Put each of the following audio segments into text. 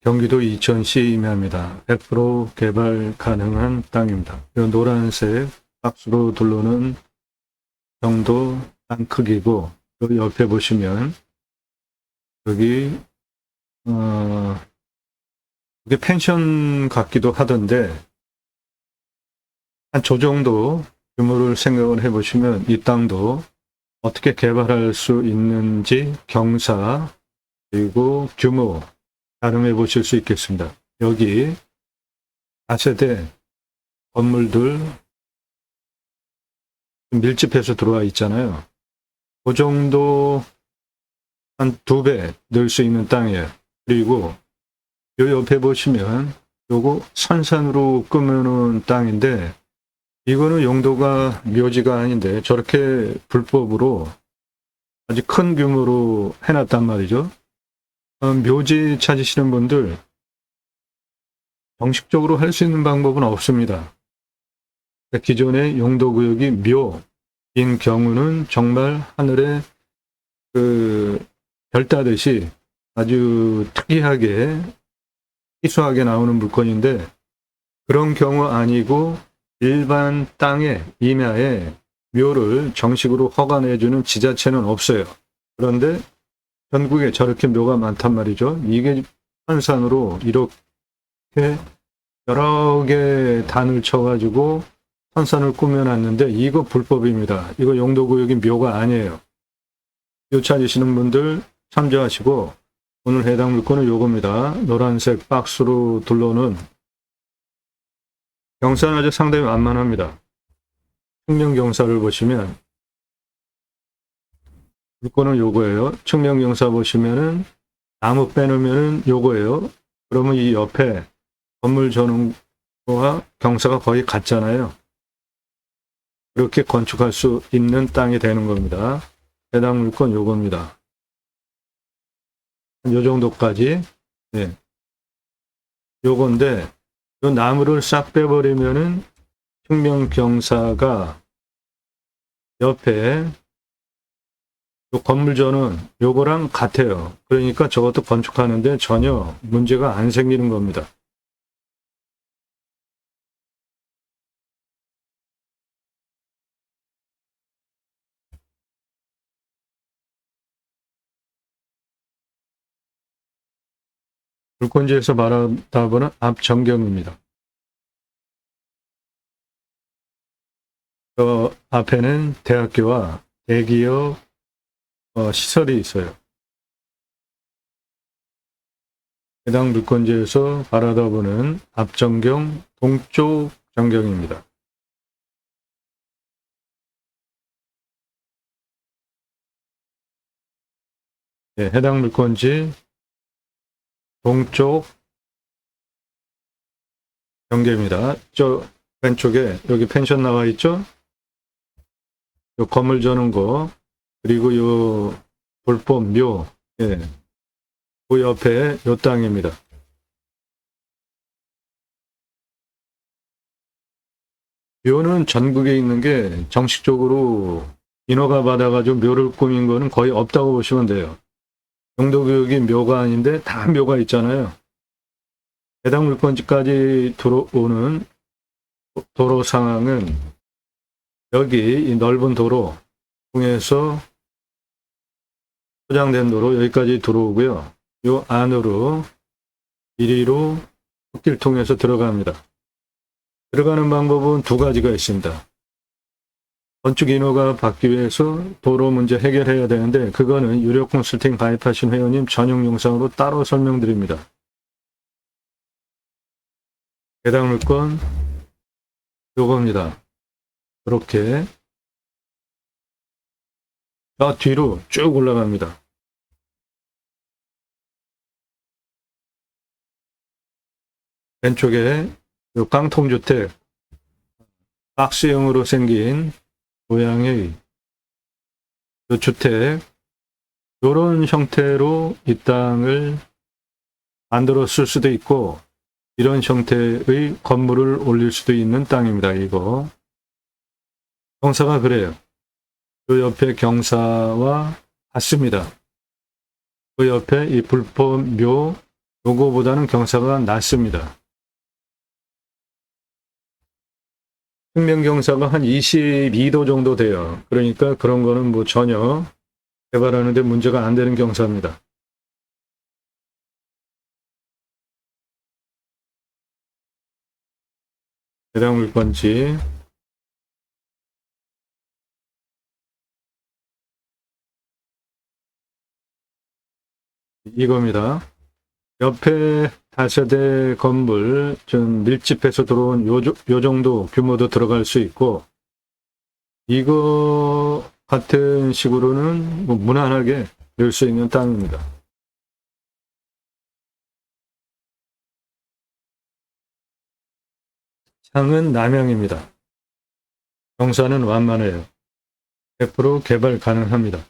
경기도 이천시 임야입니다. 100% 개발 가능한 땅입니다. 이 노란색 박스로 둘러놓은 정도 땅 크기고, 여기 옆에 보시면 여기 이게 펜션 같기도 하던데, 한 저 정도 규모를 생각을 해보시면 이 땅도 어떻게 개발할 수 있는지 경사 그리고 규모 가늠해 보실 수 있겠습니다. 여기 4세대 건물들 밀집해서 들어와 있잖아요. 그 정도 한 2배 늘 수 있는 땅이에요. 그리고 요 옆에 보시면 요거 선산으로 꾸며놓은 땅인데, 이거는 용도가 묘지가 아닌데 저렇게 불법으로 아주 큰 규모로 해놨단 말이죠. 묘지 찾으시는 분들 정식적으로 할 수 있는 방법은 없습니다. 기존의 용도구역이 묘인 경우는 정말 하늘에 별 따듯이 아주 특이하게 희소하게 나오는 물건인데, 그런 경우 아니고 일반 땅에 임야에 묘를 정식으로 허가내주는 지자체는 없어요. 그런데 전국에 저렇게 묘가 많단 말이죠. 이게 한산으로 이렇게 여러 개 단을 쳐가지고 선산을 꾸며놨는데 이거 불법입니다. 이거 용도구역이 묘가 아니에요. 묘 찾으시는 분들 참조하시고, 오늘 해당 물건은 요겁니다. 노란색 박스로 둘러놓은 경사는 아주 상당히 완만합니다. 측면 경사를 보시면 물건은 요거예요. 측면 경사 보시면은 나무 빼놓으면은 요거예요. 그러면 이 옆에 건물 전용과 경사가 거의 같잖아요. 그렇게 건축할 수 있는 땅이 되는 겁니다. 해당 물건 요겁니다. 요 정도까지. 네. 요건데, 요 나무를 싹 빼버리면은 측면 경사가 옆에 요 건물전은 요거랑 같아요. 그러니까 저것도 건축하는데 전혀 문제가 안 생기는 겁니다. 불꽃지에서 바라다보는 앞 전경입니다. 저 앞에는 대학교와 대기업 시설이 있어요. 해당 물건지에서 바라다보는 앞 전경 동쪽 전경입니다. 네, 해당 물건지 동쪽 경계입니다. 저 왼쪽에 여기 펜션 나와 있죠? 요 건물 저는 거, 그리고 요 불법 묘, 예, 그 옆에 요 땅입니다. 묘는 전국에 있는 게 정식적으로 인허가 받아가지고 묘를 꾸민 거는 거의 없다고 보시면 돼요. 용도구역이 묘가 아닌데 다 묘가 있잖아요. 해당 물건지까지 들어오는 도로 상황은 여기 이 넓은 도로 통해서 포장된 도로 여기까지 들어오고요. 요 안으로 이리로 흙길 통해서 들어갑니다. 들어가는 방법은 두 가지가 있습니다. 건축 인허가 받기 위해서 도로 문제 해결해야 되는데, 그거는 유료 컨설팅 가입하신 회원님 전용 영상으로 따로 설명드립니다. 해당 물건 요겁니다. 이렇게 저 뒤로 쭉 올라갑니다. 왼쪽에 요 깡통주택 박스형으로 생긴 모양의 요 주택, 요런 형태로 이 땅을 만들어 쓸 수도 있고 이런 형태의 건물을 올릴 수도 있는 땅입니다. 이거 경사가 그래요. 요 옆에 경사와 같습니다. 그 옆에 이 불법 묘 요거보다는 경사가 낮습니다. 평면 경사가 한 22도 정도 돼요. 그러니까 그런 거는 뭐 전혀 개발하는데 문제가 안 되는 경사입니다. 해당 물건지 이겁니다. 옆에 다세대 건물 좀 밀집해서 들어온 요 정도 규모도 들어갈 수 있고, 이거 같은 식으로는 뭐 무난하게 낼 수 있는 땅입니다. 향은 남향입니다. 경사는 완만해요. 100% 개발 가능합니다.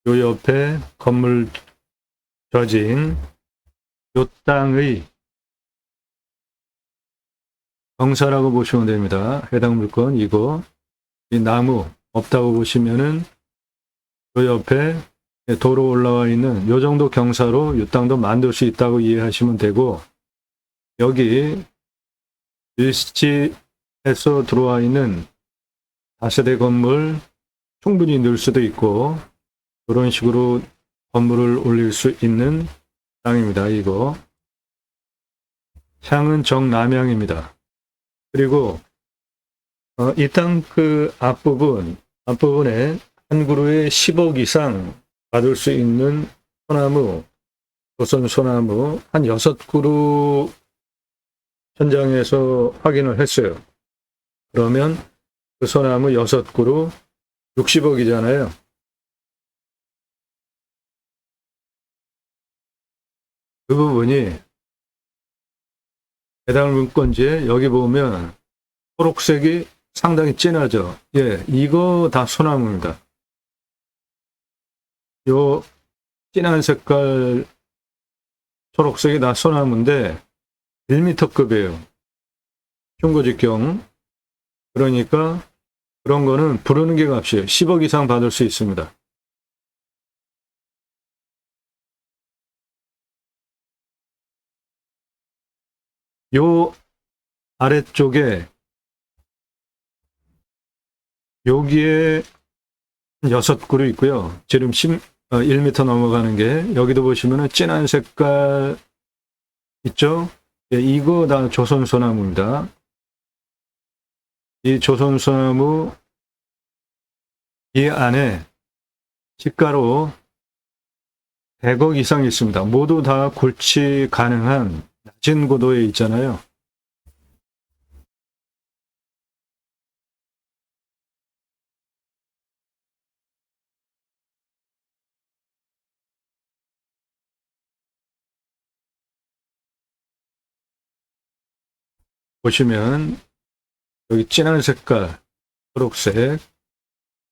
요 옆에 건물 져진 요 땅의 경사라고 보시면 됩니다. 해당 물건 이거, 이 나무 없다고 보시면은 요 옆에 도로 올라와 있는 요 정도 경사로 요 땅도 만들 수 있다고 이해하시면 되고, 여기 일시해서 들어와 있는 다세대 건물 충분히 넣을 수도 있고, 이런 식으로 건물을 올릴 수 있는 땅입니다. 이거 향은 정남향입니다. 그리고 이 땅 그 앞부분에 한 그루에 10억 이상 받을 수 있는 소나무, 조선 소나무 한 6그루 현장에서 확인을 했어요. 그러면 그 소나무 6그루 60억이잖아요. 그 부분이 해당 물건지에 여기 보면 초록색이 상당히 진하죠. 예, 이거 다 소나무입니다. 요 진한 색깔 초록색이 다 소나무인데 1m급이에요. 중고직경. 그러니까 그런 거는 부르는 게 값이에요. 10억 이상 받을 수 있습니다. 요 아래쪽에 여기에 6그루 있고요. 지름 1m 넘어가는 게, 여기도 보시면은 진한 색깔 있죠? 예, 이거 다 조선소나무입니다. 이 조선소나무 이 안에 시가로 100억 이상 있습니다. 모두 다 골치 가능한 낮은 고도에 있잖아요. 보시면 여기 진한 색깔 초록색,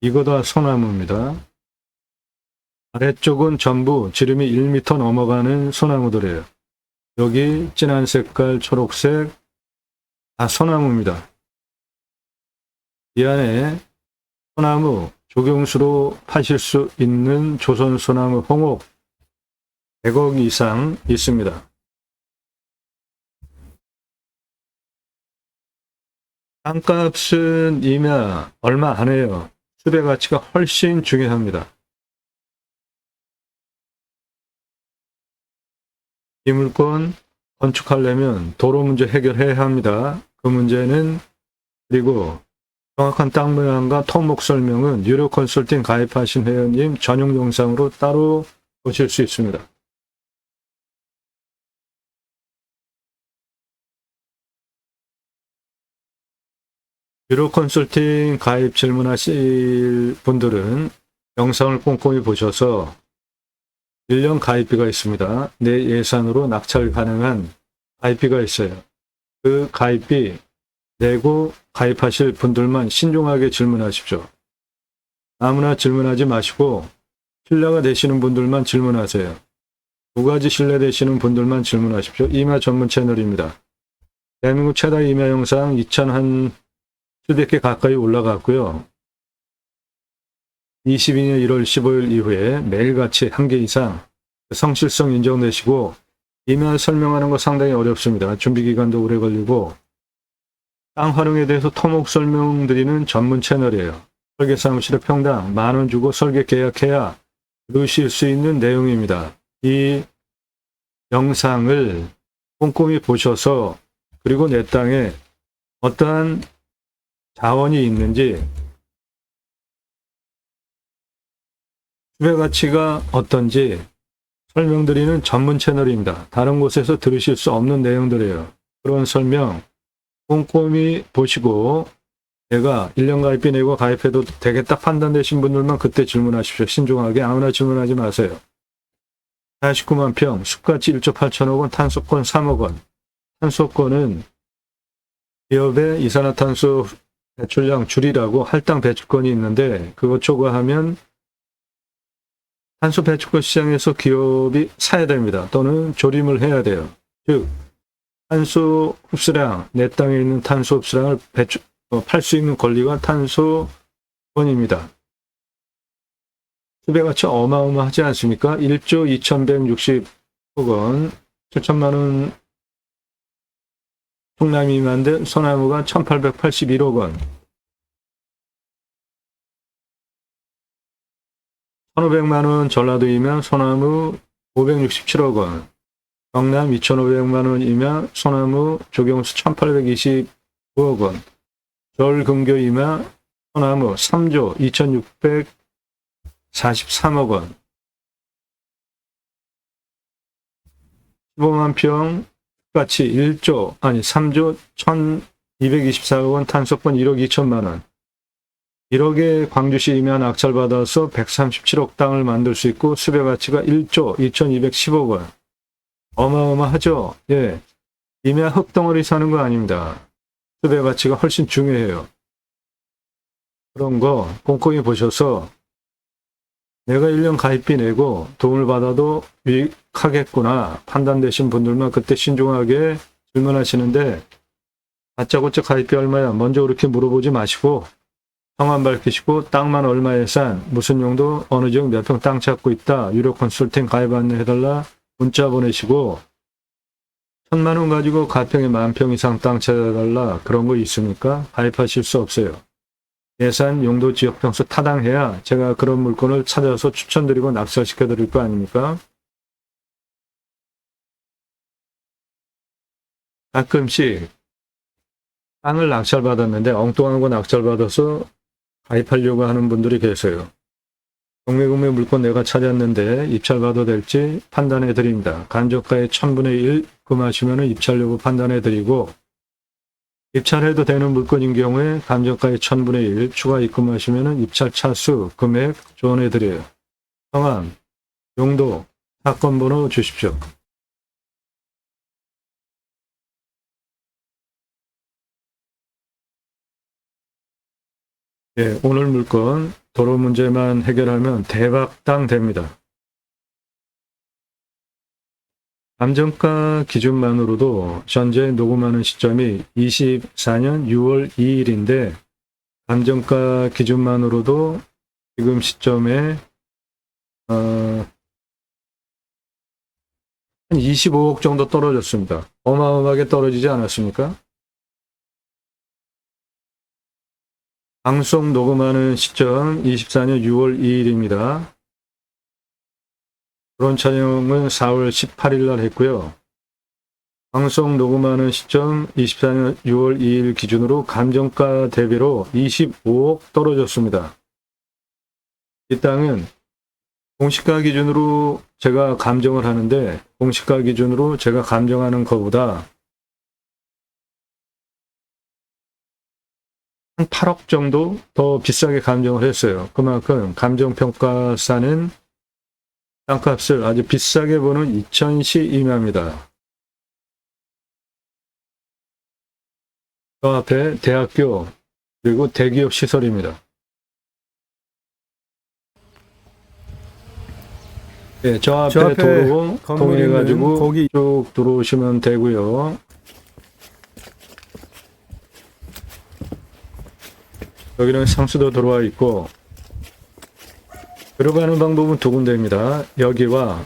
이거 다 소나무입니다. 아래쪽은 전부 지름이 1m 넘어가는 소나무들이에요. 여기 진한 색깔 초록색 다 소나무입니다. 이 안에 소나무 조경수로 파실 수 있는 조선 소나무 홍옥 100억 이상 있습니다. 땅값은 이면 얼마 안 해요. 수배 가치가 훨씬 중요합니다. 이 물건 건축하려면 도로 문제 해결해야 합니다. 그 문제는, 그리고 정확한 땅 모양과 토목 설명은 유료 컨설팅 가입하신 회원님 전용 영상으로 따로 보실 수 있습니다. 유료 컨설팅 가입 질문하실 분들은 영상을 꼼꼼히 보셔서 1년 가입비가 있습니다. 내 예산으로 낙찰 가능한 가입비가 있어요. 그 가입비 내고 가입하실 분들만 신중하게 질문하십시오. 아무나 질문하지 마시고 신뢰가 되시는 분들만 질문하세요. 2가지 신뢰되시는 분들만 질문하십시오. 임야 전문 채널입니다. 대한민국 최다 임야 영상 수백 개 가까이 올라갔고요. 22년 1월 15일 이후에 매일같이 한 개 이상 성실성 인정되시고 이면 설명하는 거 상당히 어렵습니다. 준비기간도 오래 걸리고 땅 활용에 대해서 토목 설명드리는 전문 채널이에요. 설계사무실에 평당 10,000원 주고 설계 계약해야 들으실 수 있는 내용입니다. 이 영상을 꼼꼼히 보셔서 그리고 내 땅에 어떠한 자원이 있는지 수배 가치가 어떤지 설명드리는 전문 채널입니다. 다른 곳에서 들으실 수 없는 내용들이에요. 그런 설명 꼼꼼히 보시고 내가 1년 가입비 내고 가입해도 되겠다 판단되신 분들만 그때 질문하십시오. 신중하게 아무나 질문하지 마세요. 49만 평, 숲가치 1조 8천억 원, 탄소권 3억 원. 탄소권은 기업의 이산화탄소 배출량 줄이라고 할당 배출권이 있는데 그거 초과하면 탄소 배출권 시장에서 기업이 사야 됩니다. 또는 조림을 해야 돼요. 즉 탄소 흡수량, 내 땅에 있는 탄소 흡수량을 팔 수 있는 권리가 탄소권입니다. 수배가치 어마어마하지 않습니까? 1조 2,160억 원, 7천만 원 충남 이만대 소나무가 1,881억 원, 1,500만 원 전라도 이면 소나무 567억 원, 경남 2,500만 원이면 소나무 조경수 1,829억 원, 절금교 이면 소나무 3조 2,643억 원, 15만 평 가치 3조 1,224억 원, 탄소권 1억 2천만 원. 1억에 광주시 임야 낙찰받아서 137억 땅을 만들 수 있고 수배 가치가 1조 2,210억 원. 어마어마하죠? 예. 임야 흙덩어리 사는 거 아닙니다. 수배 가치가 훨씬 중요해요. 그런 거 꼼꼼히 보셔서 내가 1년 가입비 내고 도움을 받아도 유익하겠구나 판단되신 분들만 그때 신중하게 질문하시는데 다짜고짜 가입비 얼마야? 먼저 그렇게 물어보지 마시고 성함 밝히시고 땅만 얼마에 산, 무슨 용도, 어느 지역 몇 평 땅 찾고 있다, 유료 컨설팅 가입 안내해달라 문자 보내시고 1,000만 원 가지고 가평에 10,000평 이상 땅 찾아달라 그런 거 있습니까? 가입하실 수 없어요. 예산, 용도, 지역 평수 타당해야 제가 그런 물건을 찾아서 추천드리고 낙찰시켜 드릴 거 아닙니까? 가끔씩 땅을 낙찰받았는데 엉뚱한 거 낙찰받아서 가입하려고 하는 분들이 계세요. 경매금의 물건 내가 찾았는데 입찰받아도 될지 판단해 드립니다. 간저가의 1,000분의 1 입금하시면 입찰 여부 판단해 드리고 입찰해도 되는 물건인 경우에 감정가의 1,000분의 1 추가 입금하시면 입찰 차수, 금액 조언해 드려요. 성함, 용도, 사건 번호 주십시오. 예, 오늘 물건 도로 문제만 해결하면 대박땅 됩니다. 감정가 기준만으로도 현재 녹음하는 시점이 24년 6월 2일인데 감정가 기준만으로도 지금 시점에 한 25억 정도 떨어졌습니다. 어마어마하게 떨어지지 않았습니까? 방송 녹음하는 시점 24년 6월 2일입니다. 드론 촬영은 4월 18일 날 했고요. 방송 녹음하는 시점 24년 6월 2일 기준으로 감정가 대비로 25억 떨어졌습니다. 이 땅은 공시가 기준으로 제가 감정을 하는데 공시가 기준으로 제가 감정하는 것보다 한 8억 정도 더 비싸게 감정을 했어요. 그만큼 감정평가사는 땅값을 아주 비싸게 보는 이천시 임야입니다. 저 앞에 대학교 그리고 대기업 시설입니다. 네, 저 앞에 도로 통해가지고 거기 쭉 들어오시면 되고요. 여기는 상수도 들어와 있고, 들어가는 방법은 두 군데입니다. 여기와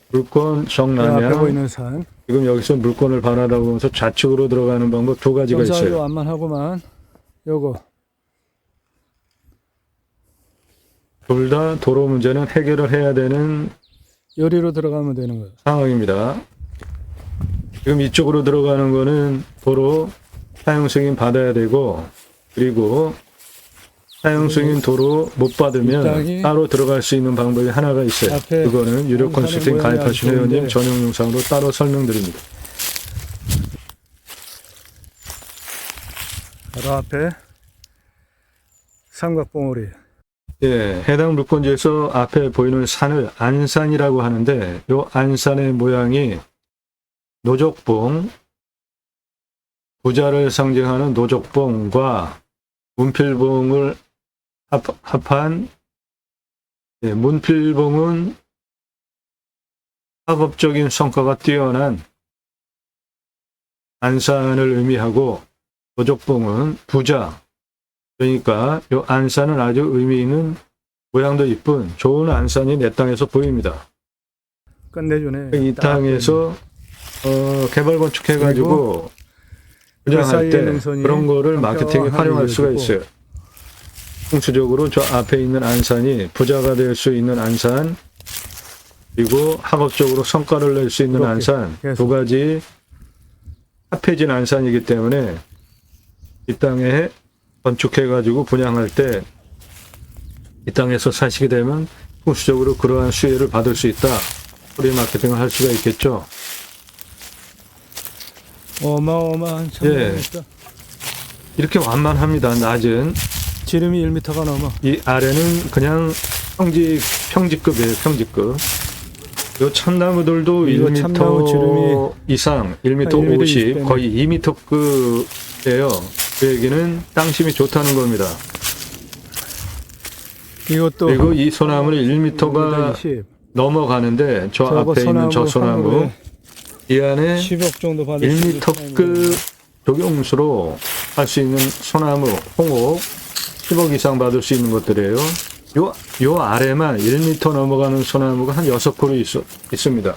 물권 앞에 정남향, 보이는 산. 지금 여기서 물권을 바라보면서 좌측으로 들어가는 방법 두 가지가 경사도 있어요. 완만하고만. 요거 둘 다 도로 문제는 해결을 해야 되는 요리로 들어가면 되는 거예요. 상황입니다. 지금 이쪽으로 들어가는 거는 도로 사용 승인 받아야 되고, 그리고 사용 승인 도로 못 받으면 땅이 따로 들어갈 수 있는 방법이 하나가 있어요. 앞에 그거는 유료 한산의 컨설팅 모양이 가입하신 아주 회원님 좋은데 전용 영상으로 따로 설명드립니다. 바로 앞에 삼각봉우리. 예, 해당 물권지에서 앞에 보이는 산을 안산이라고 하는데, 이 안산의 모양이 노족봉, 부자를 상징하는 노족봉과 문필봉을 합한, 예, 문필봉은 학업적인 성과가 뛰어난 안산을 의미하고, 노족봉은 부자, 그러니까 이 안산은 아주 의미 있는, 모양도 이쁜 좋은 안산이 내 땅에서 보입니다. 끝내주네. 이 땅에서 개발 건축해가지고 분양할 때 그런 거를 마케팅에 활용할 수가 있어요. 풍수적으로 저 앞에 있는 안산이 부자가 될 수 있는 안산, 그리고 학업적으로 성과를 낼 수 있는 안산, 두 가지 합해진 안산이기 때문에 이 땅에 건축해가지고 분양할 때 이 땅에서 사시게 되면 풍수적으로 그러한 수혜를 받을 수 있다. 우리 마케팅을 할 수가 있겠죠. 어마어마한 천장이니까. 이렇게 완만합니다. 낮은. 지름이 1m가 넘어. 이 아래는 그냥 평지급이에요. 평지급. 요 참나무들도 이거 1m 참나무 지름이 이상, 1m 1m 50, 20 거의 2m급이에요. 그 얘기는 땅심이 좋다는 겁니다. 이것도 그리고 이 소나무는 1m가 20. 넘어가는데, 저 저거 앞에 있는 저 소나무, 한국에 이 안에 10억 정도 받을 수 있는 1m급 조경수로 할 수 있는 소나무, 홍옥 10억 이상 받을 수 있는 것들이에요. 요 아래만 1m 넘어가는 소나무가 한 6그루 있습니다.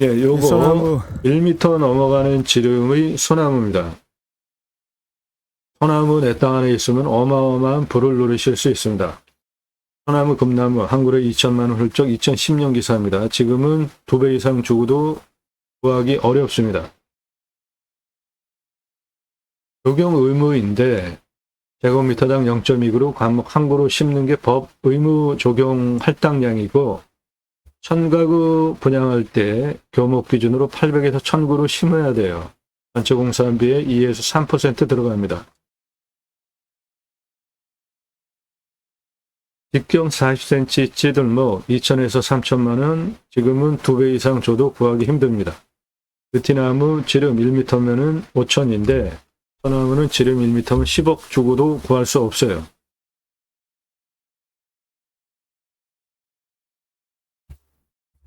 예, 요거 소나무. 1m 넘어가는 지름의 소나무입니다. 소나무 내 땅 안에 있으면 어마어마한 부를 누리실 수 있습니다. 소나무, 금나무 한 그루에 2천만 원 훌쩍 2010년 기사입니다. 지금은 2배 이상 주고도 구하기 어렵습니다. 적용 의무인데 제곱미터당 0.2그루 과목 한 그루 심는 게 법 의무 적용 할당량이고, 1000가구 분양할 때 교목 기준으로 800에서 1000그루 심어야 돼요. 전체 공사비의 2에서 3% 들어갑니다. 직경 40cm 찌들목 2천에서 3천만 원, 지금은 2배 이상 줘도 구하기 힘듭니다. 느티나무 지름 1m면은 5천인데, 소나무는 지름 1m면 10억 주고도 구할 수 없어요.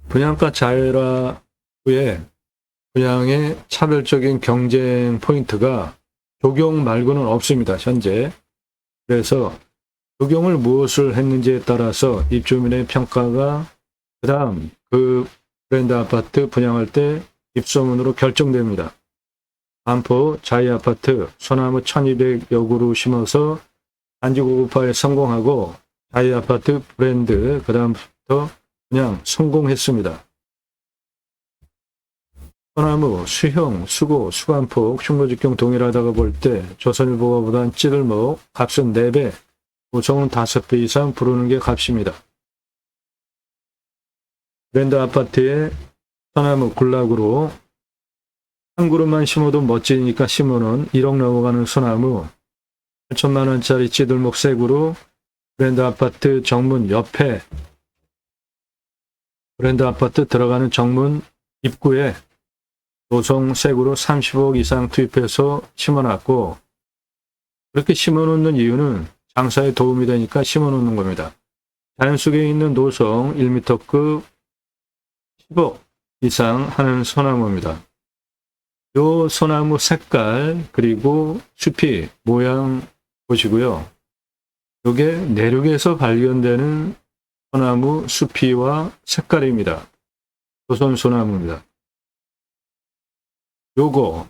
분양가 자율화 후에 분양의 차별적인 경쟁 포인트가 조경 말고는 없습니다. 현재. 그래서 조경을 무엇을 했는지에 따라서 입주민의 평가가 그 다음 그 브랜드 아파트 분양할 때 입소문으로 결정됩니다. 반포 자이아파트 소나무 1200여 그루 심어서 단지 고급화에 성공하고 자이아파트 브랜드 그 다음부터 그냥 성공했습니다. 소나무, 수형, 수고, 수간폭, 흉노직경 동일하다가 볼 때 조선일보가보다는 찌들목 값은 4배, 구성은 5배 이상 부르는 게 값입니다. 브랜드 아파트에 소나무 굴락으로 한 그루만 심어도 멋지니까 심어놓은 1억 넘어가는 소나무, 8천만 원짜리 찌들목 세 그루, 브랜드 아파트 정문 옆에 브랜드 아파트 들어가는 정문 입구에 노송 세 그루 30억 이상 투입해서 심어놨고, 그렇게 심어놓는 이유는 장사에 도움이 되니까 심어놓는 겁니다. 자연 속에 있는 노송 1m급 10억 이상 하는 소나무입니다. 요 소나무 색깔 그리고 숲이 모양 보시고요. 요게 내륙에서 발견되는 소나무 숲이와 색깔입니다. 조선 소나무입니다. 요거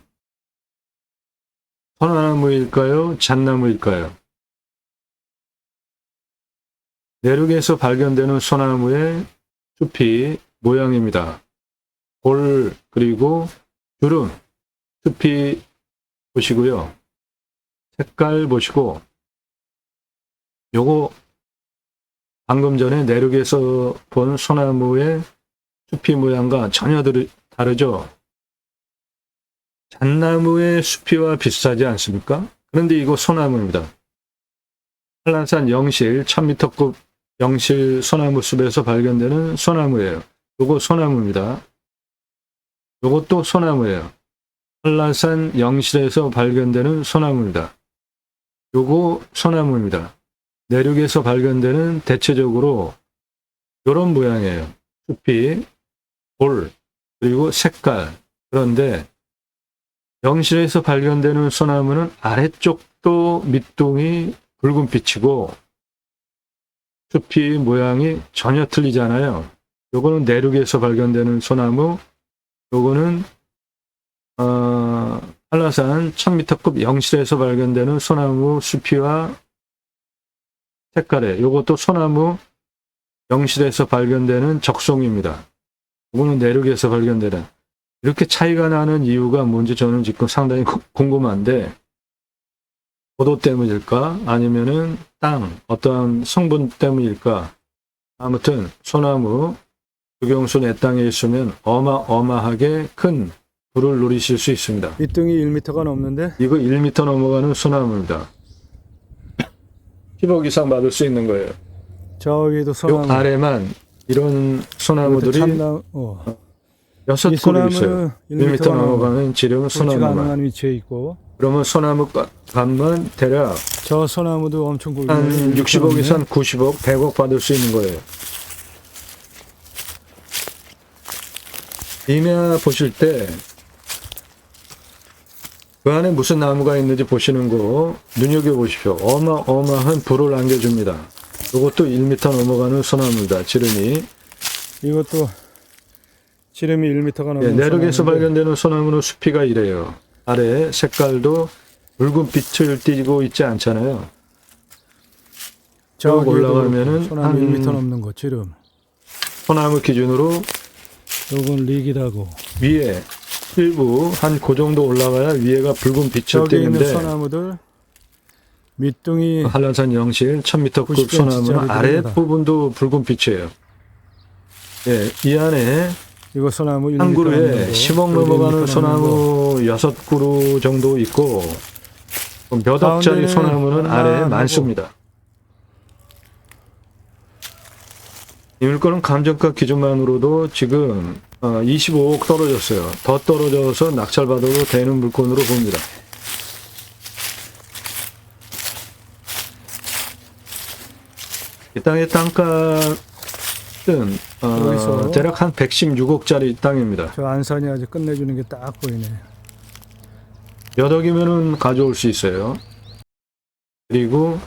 소나무일까요? 잣나무일까요? 내륙에서 발견되는 소나무의 숲이 모양입니다. 골 그리고 주름 숲이 보시고요. 색깔 보시고 요거 방금 전에 내륙에서 본 소나무의 숲이 모양과 전혀 다르죠? 잣나무의 숲이와 비슷하지 않습니까? 그런데 이거 소나무입니다. 한라산 영실 1000m급 영실 소나무 숲에서 발견되는 소나무예요. 요거 소나무입니다. 요것도 소나무예요. 한라산 영실에서 발견되는 소나무입니다. 요거 소나무입니다. 내륙에서 발견되는 대체적으로 이런 모양이에요. 숲이, 골, 그리고 색깔. 그런데 영실에서 발견되는 소나무는 아래쪽도 밑둥이 붉은 빛이고 숲이 모양이 전혀 틀리잖아요. 요거는 내륙에서 발견되는 소나무, 요거는 한라산 1000m급 영실에서 발견되는 소나무 숲이와 색깔에 요것도 소나무 영실에서 발견되는 적송입니다. 요거는 내륙에서 발견되는 이렇게 차이가 나는 이유가 뭔지 저는 지금 상당히 궁금한데 고도 때문일까? 아니면은 땅, 어떠한 성분 때문일까? 아무튼 소나무 주경수 내 땅에 있으면 어마어마하게 큰 불을 누리실 수 있습니다. 밑둥이 1m가 넘는데 이거 1m 넘어가는 소나무입니다. 10억 이상 받을 수 있는 거예요. 저 위에도 요 소나무. 아래만 이런 소나무들이 참나무. 6그루 있어요. 1m 넘어가는 지름 소나무가 소나무만. 가능한 위치에 있고. 그러면 소나무 값만 대략 저 소나무도 엄청 굵네. 한 60억 이상 90억, 100억 받을 수 있는 거예요. 임야 보실 때 그 안에 무슨 나무가 있는지 보시는 거 눈여겨보십시오. 어마어마한 불을 안겨줍니다. 이것도 1m 넘어가는 소나무입니다. 지름이. 이것도 지름이 1m가 넘는 예, 내륙에서 소나무인데 발견되는 소나무는 숲이가 이래요. 아래 색깔도 붉은 빛을 띠고 있지 않잖아요. 쭉 올라가면은 소나무 한 1m 넘는 거 지름. 소나무 기준으로 요건 리기다고. 위에 일부 한 그 정도 올라가야 위에가 붉은 빛을 저기 있는 띠는데 소나무들 밑둥이 한라산 영실 1000m급 90cm 소나무는 짜리들입니다. 아랫부분도 붉은 빛이에요. 예, 이 안에 이거 소나무 1m 한 넘는 그루에 거, 10억 여기 1m 넘어가는 넘는 거. 소나무 6그루 정도 있고 몇 억짜리 가운데는 소나무는 아래에 하나하고. 많습니다. 이 물건은 감정가 기준만으로도 지금 25억 떨어졌어요. 더 떨어져서 낙찰받아도 되는 물건으로 봅니다. 이 땅의 땅값은 여기서. 대략 한 116억짜리 땅입니다. 저 안산이 아주 끝내주는 게 딱 보이네. 몇 억이면은 가져올 수 있어요. 그리고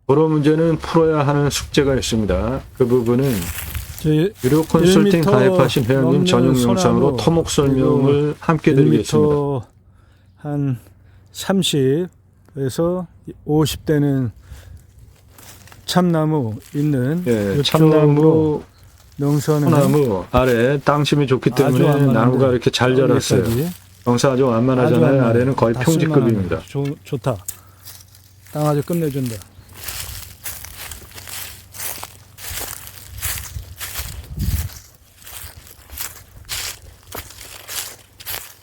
도로 문제는 풀어야 하는 숙제가 있습니다. 그 부분은 유료 컨설팅 1m 가입하신 회원님 넘는 전용 영상으로 소나무, 토목 설명을 함께 드리겠습니다. 1m 한 30에서 50대는 참나무 있는 예, 이쪽으로 참나무, 능선은 소나무 아래 땅심이 좋기 아주 때문에 완만한데 나무가 이렇게 잘 자랐어요. 여기까지 영사 아주 아주 완만하잖아요. 완만해. 아래는 거의 다 평지급입니다. 쓸만하네. 좋다. 땅 아주 끝내준다.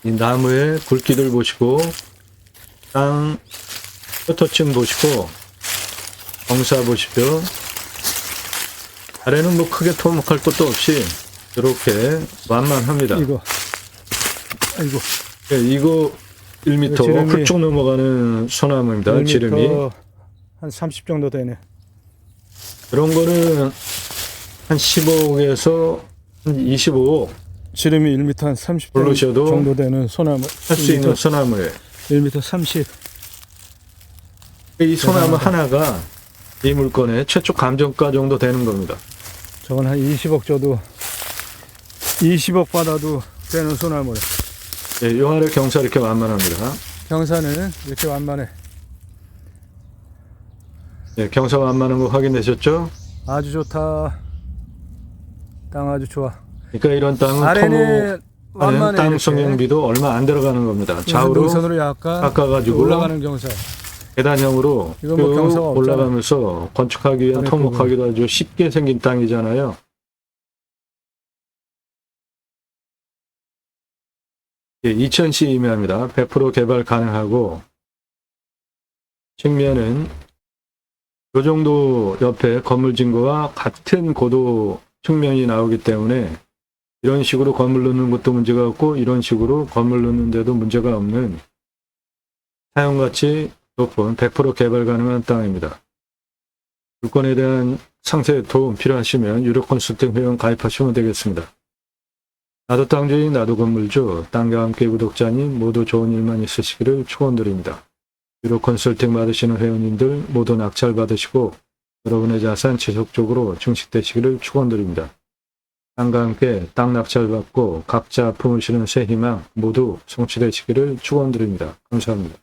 이 나무의 굵기를 보시고 땅 흩어층 보시고 경사 보십시오. 아래는 뭐 크게 토목할 것도 없이 이렇게 완만합니다. 이거 아이고 예, 이거 1m 지름이 훌쩍 넘어가는 소나무입니다. 1m 지름이. 한 30 정도 되네. 그런 거는 한 15억에서 한 25억 지름이 1m 한 30 부르셔도 정도 되는 소나무. 할 수 있는 소나무예요. 1m 30. 이 소나무 하나가 이 물건의 최초 감정가 정도 되는 겁니다. 저건 한 20억 줘도 20억 받아도 되는 소나무래. 예, 요 아래 경사 이렇게 완만합니다. 경사는 이렇게 완만해. 예, 경사 완만한 거 확인되셨죠? 아주 좋다. 땅 아주 좋아. 그러니까 이런 땅은 아래는 토모하는 완만해. 땅 이렇게. 성형비도 얼마 안 들어가는 겁니다. 좌우로 능선으로 약간 깎아가지고 올라가는 경사. 계단형으로 이건 뭐 쭉 경사가 없잖아. 올라가면서 건축하기 위한 아래 토목하기도 아주 쉽게 생긴 땅이잖아요. 예, 2000시 이내입니다. 100% 개발 가능하고 측면은 이 정도 옆에 건물 진거와 같은 고도 측면이 나오기 때문에 이런 식으로 건물 넣는 것도 문제가 없고 이런 식으로 건물 넣는데도 문제가 없는 사용가치 높은 100% 개발 가능한 땅입니다. 물건에 대한 상세 도움 필요하시면 유료 컨설팅 회원 가입하시면 되겠습니다. 나도 땅주인 나도 건물주 땅과 함께 구독자님 모두 좋은 일만 있으시기를 축원드립니다. 유료 컨설팅 받으시는 회원님들 모두 낙찰 받으시고 여러분의 자산 지속적으로 증식되시기를 축원드립니다. 땅과 함께 땅 낙찰 받고 각자 품으시는 새 희망 모두 성취되시기를 축원드립니다. 감사합니다.